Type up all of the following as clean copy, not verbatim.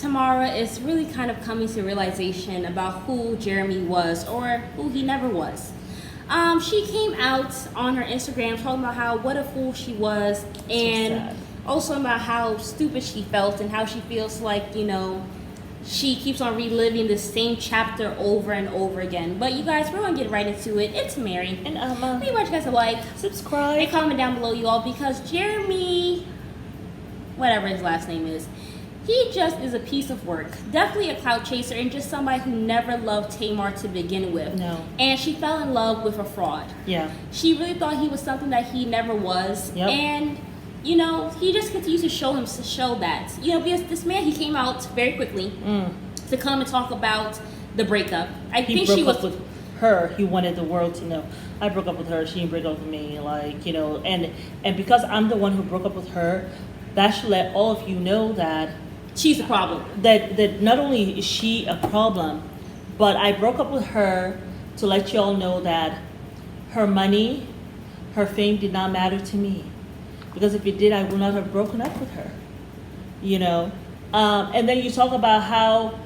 Tamara is really kind of coming to realization about who Jeremy was or who he never was. She came out on her Instagram talking about how what a fool she was, and also about how stupid she felt and how she feels like, you know, she keeps on reliving the same chapter over and over again. But you guys, we're going to get right into it. It's Mary. And leave you guys a like, subscribe, and comment down below, you all, because Jeremy, whatever his last name is, he just is a piece of work. Definitely a clout chaser and just somebody who never loved Tamar to begin with. No. And she fell in love with a fraud. Yeah. She really thought he was something that he never was. Yep. And, you know, he just continues to show that. You know, because this man, he came out very quickly to come and talk about the breakup. He broke up with her. He wanted the world to know. I broke up with her. She didn't break up with me. Like, you know, and because I'm the one who broke up with her, that should let all of you know that she's a problem. That not only is she a problem, but I broke up with her to let y'all know that her money, her fame did not matter to me. Because if it did, I would not have broken up with her. You know? And then you talk about how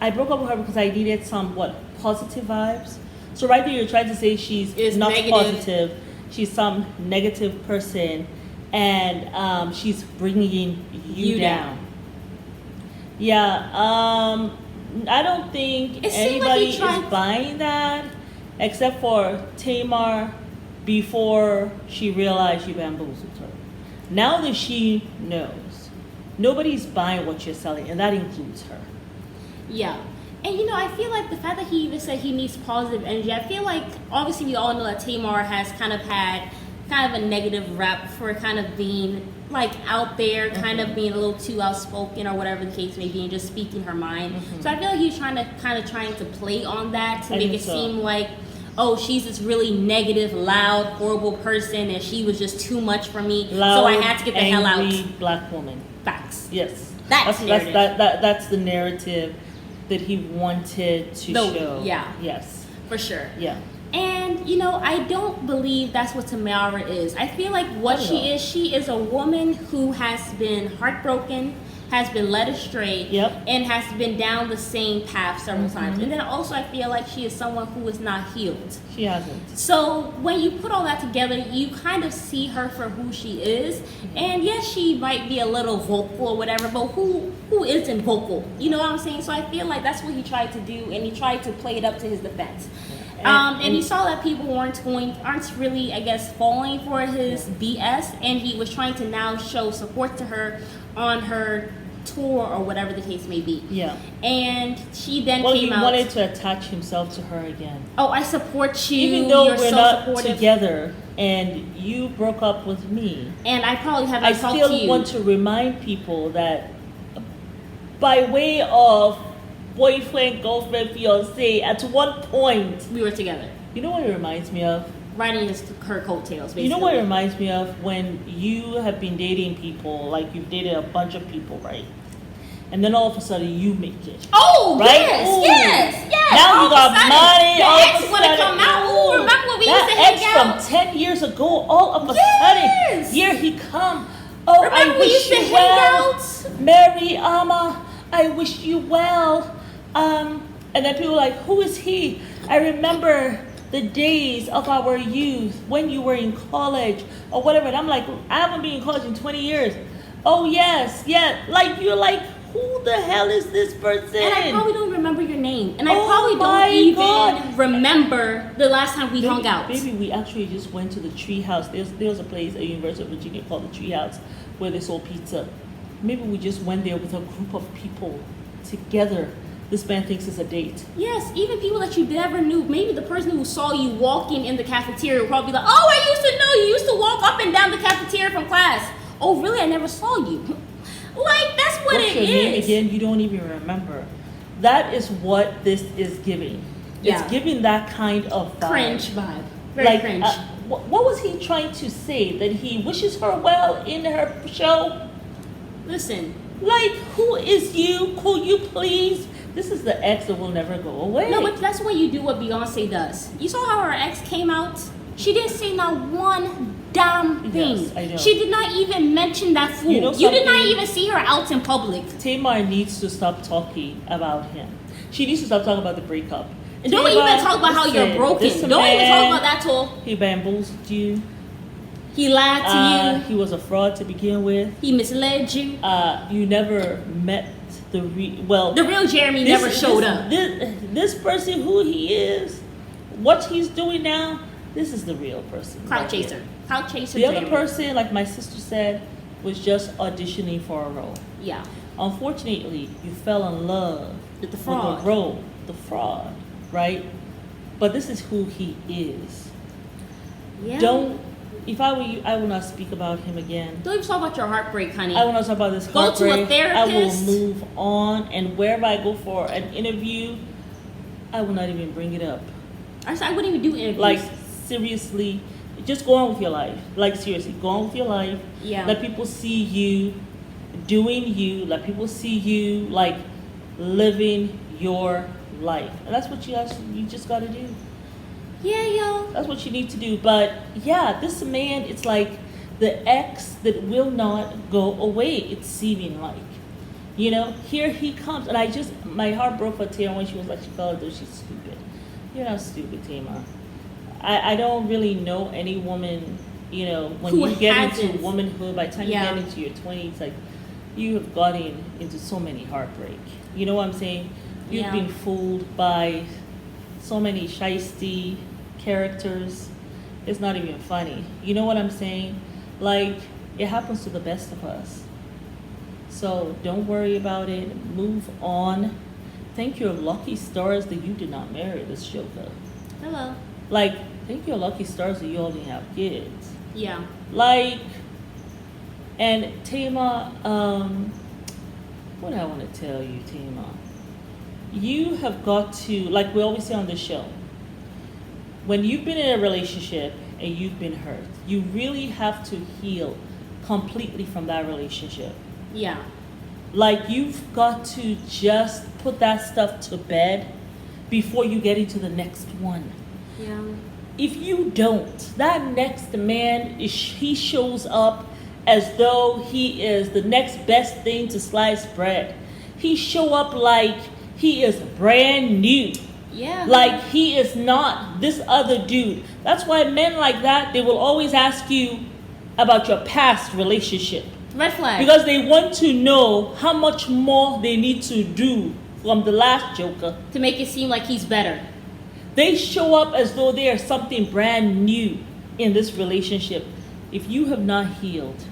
I broke up with her because I needed some, positive vibes? So right there you're trying to say she's not negative. Positive. She's some negative person. And she's bringing you down. Yeah, I don't think anybody is buying that except for Tamar before she realized you bamboozled her. Now that she knows, nobody's buying what you're selling, and that includes her. Yeah. And, you know, I feel like the fact that he even said he needs positive energy, I feel like, obviously we all know that Tamar has kind of had kind of a negative rap for kind of being like out there, kind of being a little too outspoken or whatever the case may be, and just speaking her mind. So I feel like he's trying to play on that to make it seem like, oh, she's this really negative, loud, horrible person, and she was just too much for me, loud, so I had to get the hell out. Angry black woman. Facts. Yes. That's the narrative that he wanted to show. Yeah. Yes. For sure. Yeah. And, you know, I don't believe that's what Tamara is. I feel like what she is a woman who has been heartbroken, has been led astray, and has been down the same path several times. And then also I feel like she is someone who is not healed. She hasn't. So when you put all that together, you kind of see her for who she is. And yes, she might be a little vocal or whatever, but who isn't vocal? You know what I'm saying? So I feel like that's what he tried to do, and he tried to play it up to his defense. And he saw that people aren't really, I guess, falling for his BS, and he was trying to now show support to her on her tour or whatever the case may be. Yeah. And she then came out. He wanted to attach himself to her again. Oh, I support you. Even though You're we're so not supportive. together, and you broke up with me. And I probably haven't talked to you. I still want to remind people that by way of boyfriend, girlfriend, fiance, at one point we were together. You know what it reminds me of? Riding her coattails, basically. You know what it reminds me of? When you have been dating people, like you've dated a bunch of people, right? And then all of a sudden you make it. Oh, right? Yes. Now you got money. The ex want to come out. Ooh, remember when we used to hang out? From 10 years ago, all of a sudden, here he come. Oh, remember I wish you well, Mary, I wish you well. And then people are like, who is he? I remember the days of our youth when you were in college or whatever. And I'm like, I haven't been in college in 20 years. Oh, yes. Like, you're like, who the hell is this person? And I probably don't remember your name. And I probably don't even remember the last time we hung out. Maybe we actually just went to the Tree House. There was a place at University of Virginia called the Tree House where they sold pizza. Maybe we just went there with a group of people together. This man thinks it's a date. Yes, even people that you never knew. Maybe the person who saw you walking in the cafeteria will probably be like, oh, I used to know you. used to walk up and down the cafeteria from class. Oh, really? I never saw you. Like, that's what it is. What's your name again? You don't even remember. That is what this is giving. Yeah. It's giving that kind of vibe. Cringe vibe. Very cringe. What was he trying to say? That he wishes her well in her show? Listen. Like, who is you? Could you please? This is the ex that will never go away. No, but that's when you do what Beyonce does. You saw how her ex came out? She didn't say not one damn thing. Yes, I know. She did not even mention that fool. You know You did not something? even see her out in public. Tamar needs to stop talking about him. She needs to stop talking about the breakup. And don't Tamar, even talk about how you're listen, broken. this Don't even talk man, about that tall. He bamboozled you. He lied to you. He was a fraud to begin with. He misled you. You never met the real Jeremy never showed up. This person, who he is, what he's doing now, this is the real person. Clout right chaser. here. Clout chaser. The other Jeremy. person, like my sister said, was just auditioning for a role. Yeah. Unfortunately, you fell in love With the with fraud. the role, the fraud, right? But this is who he is. Yeah. If I were you, I will not speak about him again. Don't even talk about your heartbreak, honey. I will not talk about this Go to a heartbreak. therapist. I will move on, and wherever I go for an interview, I will not even bring it up. I wouldn't even do interviews. Like, seriously, just go on with your life. Like, seriously, go on with your life. Yeah. Let people see you doing you. Let people see you, like, living your life. And that's what you just got to do. yeah, yo. That's what you need to do. But, yeah, this man, it's like the ex that will not go away, it's seeming like. You know, here he comes. And my heart broke for Tamar when she was like, she felt as though she's stupid. You're not stupid, Tamar. I don't really know any woman, you know, when Who you get hasn't. into womanhood, by the time Yeah. you get into your 20s, like, you have gotten into so many heartbreak. You know what I'm saying? You've Yeah. been fooled by so many shiesty characters. It's not even funny. You know what I'm saying? Like, it happens to the best of us. So don't worry about it. Move on. Thank your lucky stars that you did not marry this joker. Hello. Like, thank your lucky stars that you only have kids. Yeah. Like, and Tamar, what do I want to tell you, Tamar? You have got to, like we always say on the show, when you've been in a relationship and you've been hurt, you really have to heal completely from that relationship. Yeah. Like, you've got to just put that stuff to bed before you get into the next one. Yeah. If you don't, that next man, he shows up as though he is the next best thing to sliced bread. He show up like he is brand new. Yeah. Like he is not this other dude. That's why men like that, they will always ask you about your past relationship. Red flag. Because they want to know how much more they need to do from the last joker. To make it seem like he's better. They show up as though they are something brand new in this relationship. If you have not healed,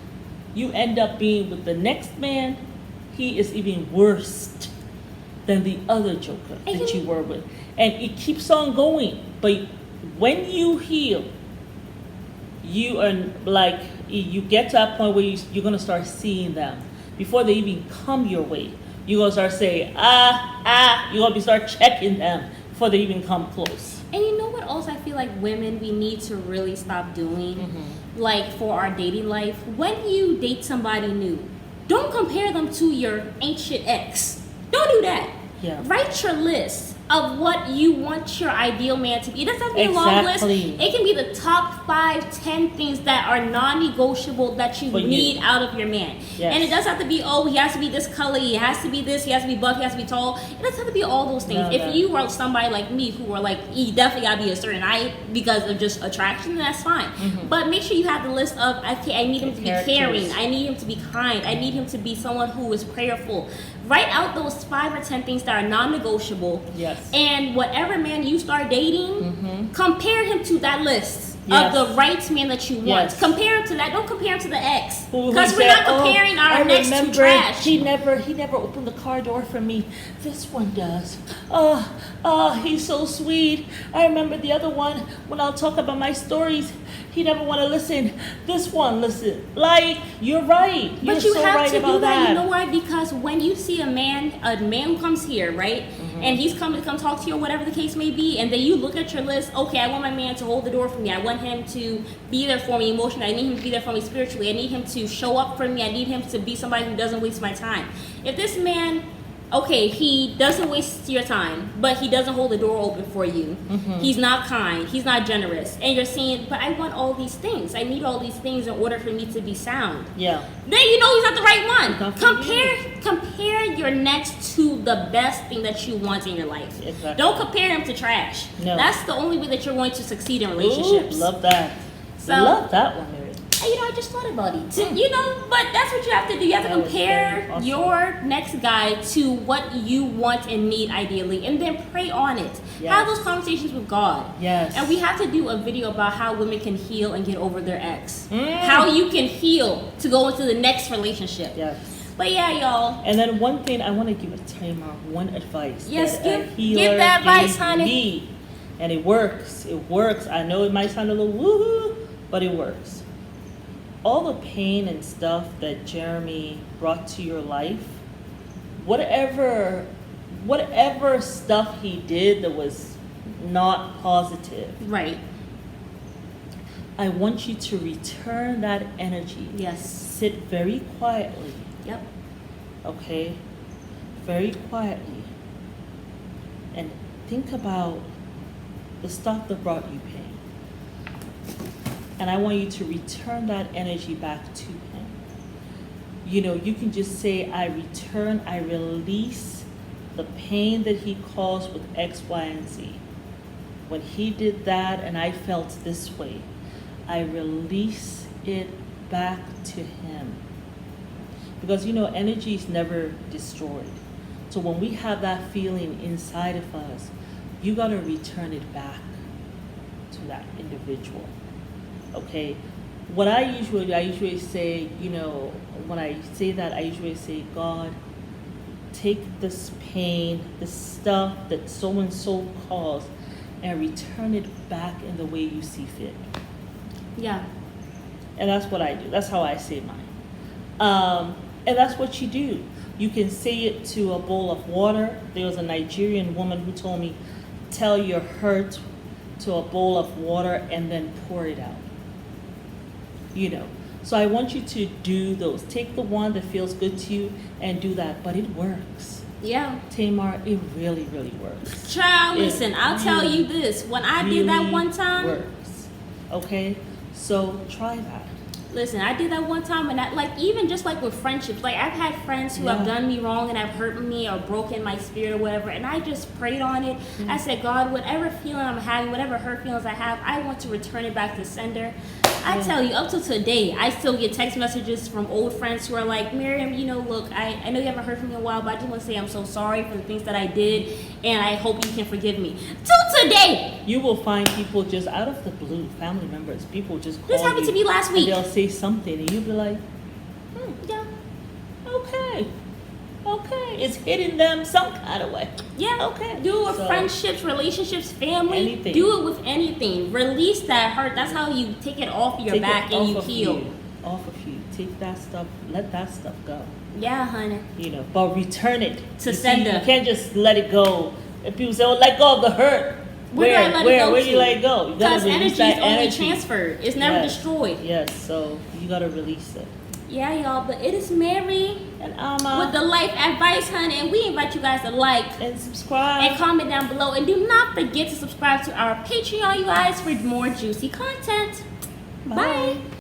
you end up being with the next man. He is even worse than the other joker that you were with. And it keeps on going. But when you heal, you are like, you get to that point where you're going to start seeing them. Before they even come your way, you're going to start saying, you're going to start checking them before they even come close. And you know what else I feel like women, we need to really stop doing? Like for our dating life, when you date somebody new, don't compare them to your ancient ex. Don't do that. Yeah. Write your list of what you want your ideal man to be. It doesn't have to be a long list. Exactly. It can be the top 5, 10 things that are non-negotiable that you need out of your man. Yes. And it doesn't have to be, he has to be this color, he has to be this, he has to be buff, he has to be tall. It doesn't have to be all those things. No. If you were somebody like me who were like, you definitely gotta be a certain height because of just attraction, that's fine. But make sure you have the list of, okay, I need him to be caring, I need him to be kind, I need him to be someone who is prayerful. Write out those 5 or 10 things that are non-negotiable. Yes. And whatever man you start dating, compare him to that list Yes. of the right man that you want. Yes. Compare him to that. Don't compare him to the ex. Who Because we're said, not comparing I our next to remember trash. He never opened the car door for me. This one does. He's so sweet. I remember the other one, when I'll talk about my stories, he never want to listen. This one, listen. Like, you're right. You're But you so have right to about do that. You that. know why? Because when you see a man who comes here, right? And he's coming to come talk to you or whatever the case may be, and then you look at your list, okay, I want my man to hold the door for me. I want him to be there for me emotionally. I need him to be there for me spiritually. I need him to show up for me. I need him to be somebody who doesn't waste my time. If this man okay, he doesn't waste your time, but he doesn't hold the door open for you. He's not kind. He's not generous. And you're saying, but I want all these things. I need all these things in order for me to be sound. Yeah. Then you know he's not the right one. Not for Compare your next to the best thing that you want in your life. Exactly. Don't compare him to trash. No. That's the only way that you're going to succeed in relationships. Ooh, love that. So, love that one, Mary. you know, I just thought about it. You know, but that's what you have to do. You have to That was compare very awesome. your next guy to what you want and need ideally, and then pray on it. Yes. Have those conversations with God. Yes. And we have to do a video about how women can heal and get over their ex. How you can heal to go into the next relationship. Yes. But yeah, y'all. And then one thing I want to give a Tamar one advice. Yes, that a give healer that advice, gave honey. me. And it works. It works. I know it might sound a little woohoo, but it works. All the pain and stuff that Jeremy brought to your life, whatever stuff he did that was not positive, Right. I want you to return that energy. Yes. Sit very quietly, Yep. okay? Very quietly. And think about the stuff that brought you pain. And I want you to return that energy back to him. You know, you can just say, I release the pain that he caused with X, Y, and Z. When he did that and I felt this way, I release it back to him. Because, you know, energy is never destroyed. So when we have that feeling inside of us, you got to return it back to that individual. Okay? What I usually say, you know, when I say that, I usually say, God, take this pain, this stuff that so-and-so caused, and return it back in the way you see fit. Yeah. And that's what I do. That's how I say mine. And that's what you do. You can say it to a bowl of water. There was a Nigerian woman who told me, tell your hurt to a bowl of water and then pour it out. You know. So I want you to do those. Take the one that feels good to you and do that. But it works. Yeah. Tamar, it really, really works. Child, listen, I'll tell really, you this. When I did that one time, works. Okay? So try that. listen, I did that one time, and even just like with friendships, like I've had friends who have done me wrong and have hurt me or broken my spirit or whatever, and I just prayed on it. I said, God, whatever feeling I'm having, whatever hurt feelings I have, I want to return it back to sender. I tell you, up to today, I still get text messages from old friends who are like, Maryam, look, I know you haven't heard from me in a while, but I just want to say I'm so sorry for the things that I did, and I hope you can forgive me. Till today! You will find people just out of the blue, family members, people just call This happened you to me last week. and they'll say something, and you'll be like, Yeah. okay, it's hitting them some kind of way. Yeah. Okay. Do it with So, friendships, relationships, family. Anything. Do it with anything. Release that hurt. That's how you take it off your take back it and off you of heal. off of you. Take that stuff, let that stuff go. Yeah, honey. But return it To You see, sender. you can't just let it go. If people say, "Oh, let go of the hurt," Where do I let it go where to? do you let it go? You gotta Because release energy is that only energy. transferred. It's never Yes. destroyed. Yes, so you gotta release it. Yeah, y'all. But it is Mary And with the life advice, honey. And we invite you guys to like and subscribe. and comment down below. And do not forget to subscribe to our Patreon, you guys, for more juicy content. Bye.